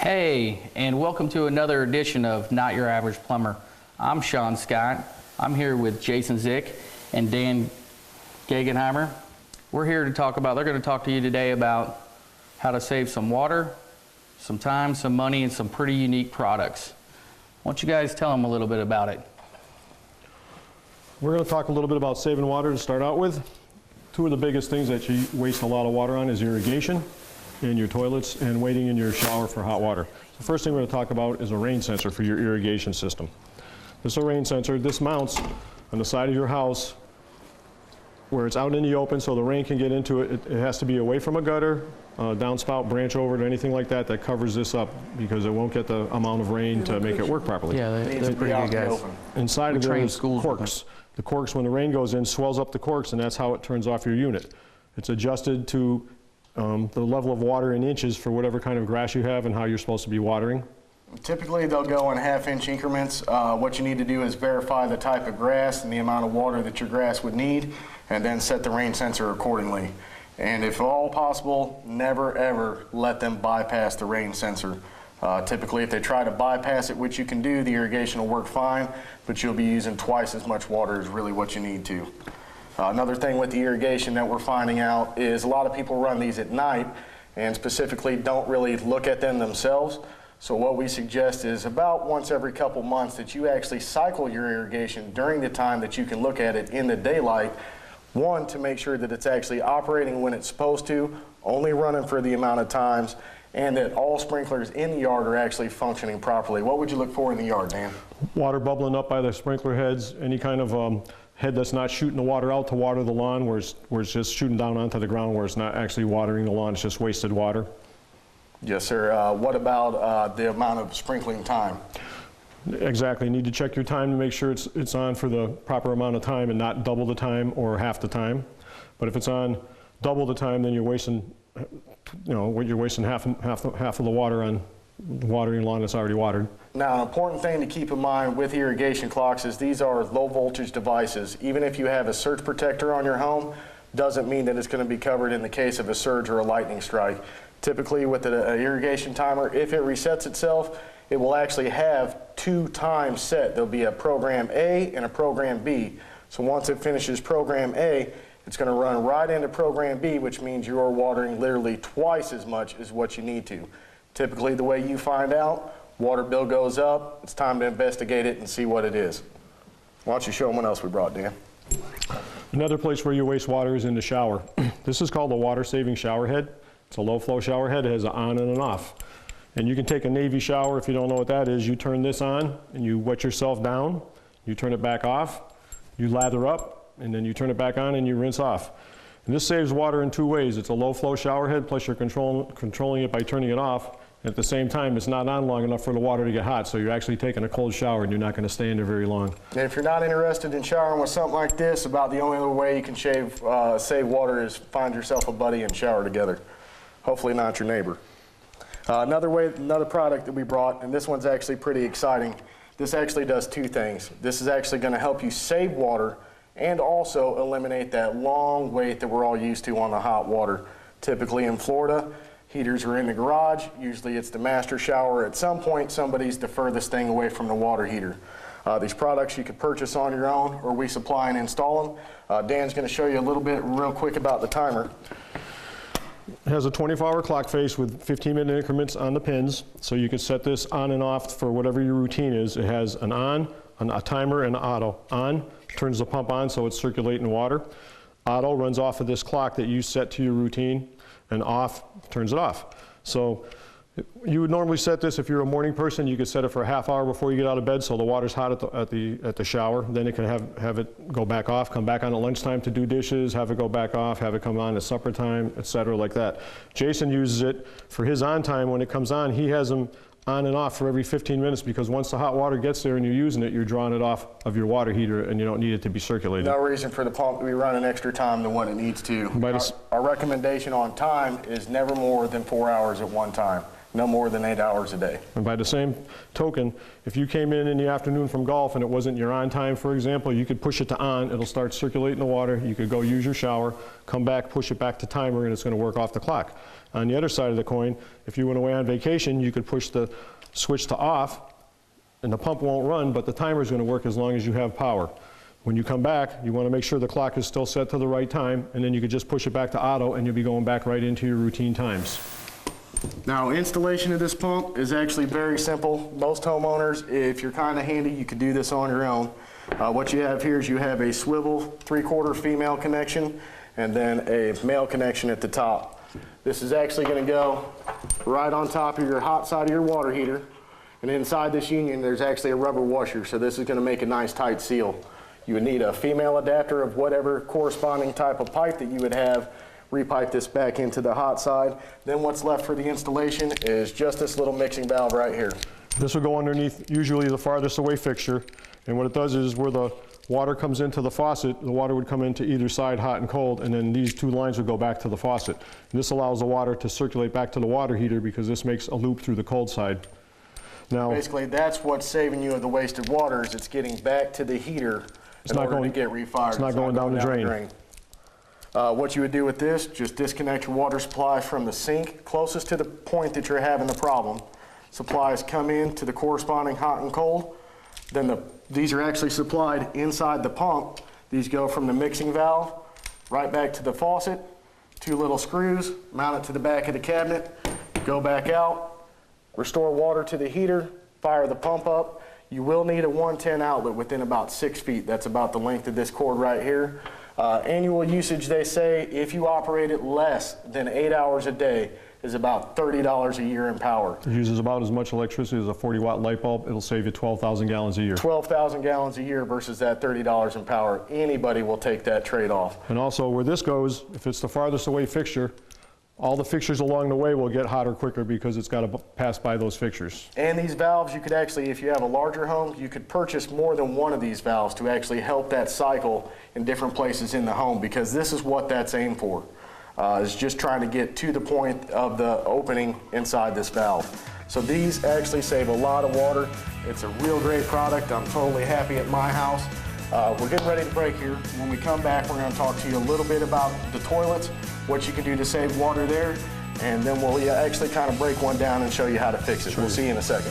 Hey, and welcome to another edition of Not Your Average Plumber. I'm Sean Scott. I'm here with Jason Zick and Dan Gegenheimer. We're here to talk about, they're going to talk to you today about how to save some water, some time, some money, and some pretty unique products. Why don't you guys tell them a little bit about it? We're going to talk a little bit about saving water to start out with. Two of the biggest things that you waste a lot of water on is irrigation in your toilets and waiting in your shower for hot water. The first thing we're going to talk about is a rain sensor for your irrigation system. This is a rain sensor. This mounts on the side of your house where it's out in the open so the rain can get into it. It has to be away from a gutter, downspout, branch over, or anything like that that covers this up because it won't get the amount of rain to make it work properly. Yeah, they're pretty good guys. Inside of there is corks. The corks, when the rain goes in, swells up the corks, and that's how it turns off your unit. It's adjusted to the level of water in inches for whatever kind of grass you have and how you're supposed to be watering. Typically they'll go in half-inch increments. What you need to do is verify the type of grass and the amount of water that your grass would need, and then set the rain sensor accordingly. And if at all possible, never ever let them bypass the rain sensor. Typically if they try to bypass it, which you can do, the irrigation will work fine, but you'll be using twice as much water as really what you need to. Another thing with the irrigation that we're finding out is a lot of people run these at night and specifically don't really look at them themselves. So what we suggest is about once every couple months that you actually cycle your irrigation during the time that you can look at it in the daylight. One, to make sure that it's actually operating when it's supposed to, only running for the amount of times, and that all sprinklers in the yard are actually functioning properly. What would you look for in the yard, Dan? Water bubbling up by the sprinkler heads, any kind of head that's not shooting the water out to water the lawn, where it's just shooting down onto the ground, where it's not actually watering the lawn, it's just wasted water. Yes, sir. What about the amount of sprinkling time? Exactly. You need to check your time to make sure it's on for the proper amount of time and not double the time or half the time. But if it's on double the time, then you're wasting, you're wasting half of the water on watering lawn that's already watered. Now, an important thing to keep in mind with irrigation clocks is these are low voltage devices. Even if you have a surge protector on your home, doesn't mean that it's going to be covered in the case of a surge or a lightning strike. Typically with an irrigation timer, if it resets itself, it will actually have 2 times set. There'll be a program A and a program B. So once it finishes program A, it's going to run right into program B, which means you're watering literally twice as much as what you need to. Typically the way you find out, water bill goes up, it's time to investigate it and see what it is. Why don't you show them what else we brought, Dan? Another place where you waste water is in the shower. This is called a water saving shower head. It's a low flow shower head. It has an on and an off. And you can take a Navy shower. If you don't know what that is, you turn this on and you wet yourself down. You turn it back off. You lather up and then you turn it back on and you rinse off. And this saves water in 2 ways. It's a low flow shower head, plus you're controlling it by turning it off. And at the same time, it's not on long enough for the water to get hot, so you're actually taking a cold shower and you're not going to stay in there very long. And if you're not interested in showering with something like this, about the only other way you can save water is find yourself a buddy and shower together. Hopefully not your neighbor. Another product that we brought, and this one's actually pretty exciting. This actually does 2 things. This is actually going to help you save water and also eliminate that long wait that we're all used to on the hot water. Typically in Florida, heaters are in the garage. Usually it's the master shower. At some point, somebody's the furthest thing away from the water heater. These products you could purchase on your own, or we supply and install them. Dan's going to show you a little bit real quick about the timer. It has a 24-hour clock face with 15-minute increments on the pins, so you can set this on and off for whatever your routine is. It has an on, a timer, and an auto. On turns the pump on so it's circulating water. Auto runs off of this clock that you set to your routine, and off turns it off. So you would normally set this, if you're a morning person, you could set it for a half hour before you get out of bed so the water's hot at the shower. Then it can have it go back off, come back on at lunchtime to do dishes, have it go back off, have it come on at supper time, etc. like that. Jason uses it for his on time. When it comes on, he has them on and off for every 15 minutes because once the hot water gets there and you're using it, you're drawing it off of your water heater and you don't need it to be circulated. No reason for the pump to be running extra time than what it needs to. Our recommendation on time is never more than 4 hours at one time. no more than 8 hours a day. And by the same token, if you came in the afternoon from golf and it wasn't your on time, for example, you could push it to on, it'll start circulating the water, you could go use your shower, come back, push it back to timer, and it's going to work off the clock. On the other side of the coin, if you went away on vacation, you could push the switch to off, and the pump won't run, but the timer is going to work as long as you have power. When you come back, you want to make sure the clock is still set to the right time, and then you could just push it back to auto, and you'll be going back right into your routine times. Now, installation of this pump is actually very simple. Most homeowners, if you're kind of handy, you could do this on your own. What you have here is you have a swivel 3/4 female connection and then a male connection at the top. This is actually going to go right on top of your hot side of your water heater. And inside this union, there's actually a rubber washer, so this is going to make a nice tight seal. You would need a female adapter of whatever corresponding type of pipe that you would have. Repipe this back into the hot side. Then what's left for the installation is just this little mixing valve right here. This will go underneath usually the farthest away fixture, and what it does is where the water comes into the faucet, the water would come into either side, hot and cold, and then these two lines would go back to the faucet. And this allows the water to circulate back to the water heater because this makes a loop through the cold side. Now, basically, that's what's saving you of the wasted water, is it's getting back to the heater in order to get refired. It's not going down the drain. What you would do with this, just disconnect your water supply from the sink closest to the point that you're having the problem. Supplies come in to the corresponding hot and cold. Then these are actually supplied inside the pump. These go from the mixing valve right back to the faucet. 2 little screws, mount it to the back of the cabinet, go back out, restore water to the heater, fire the pump up. You will need a 110 outlet within about 6 feet. That's about the length of this cord right here. Annual usage, they say, if you operate it less than 8 hours a day, is about $30 a year in power. it uses about as much electricity as a 40-watt light bulb. It'll save you 12,000 gallons a year. 12,000 gallons a year versus that $30 in power. Anybody will take that trade-off. And also where this goes, if it's the farthest away fixture, all the fixtures along the way will get hotter quicker because it's got to pass by those fixtures. And these valves, you could actually, if you have a larger home, you could purchase more than one of these valves to actually help that cycle in different places in the home, because this is what that's aimed for, is just trying to get to the point of the opening inside this valve. So these actually save a lot of water. It's a real great product. I'm totally happy at my house. We're getting ready to break here. When we come back, we're going to talk to you a little bit about the toilets, what you can do to save water there, and then we'll actually kind of break one down and show you how to fix it. We'll see you in a second.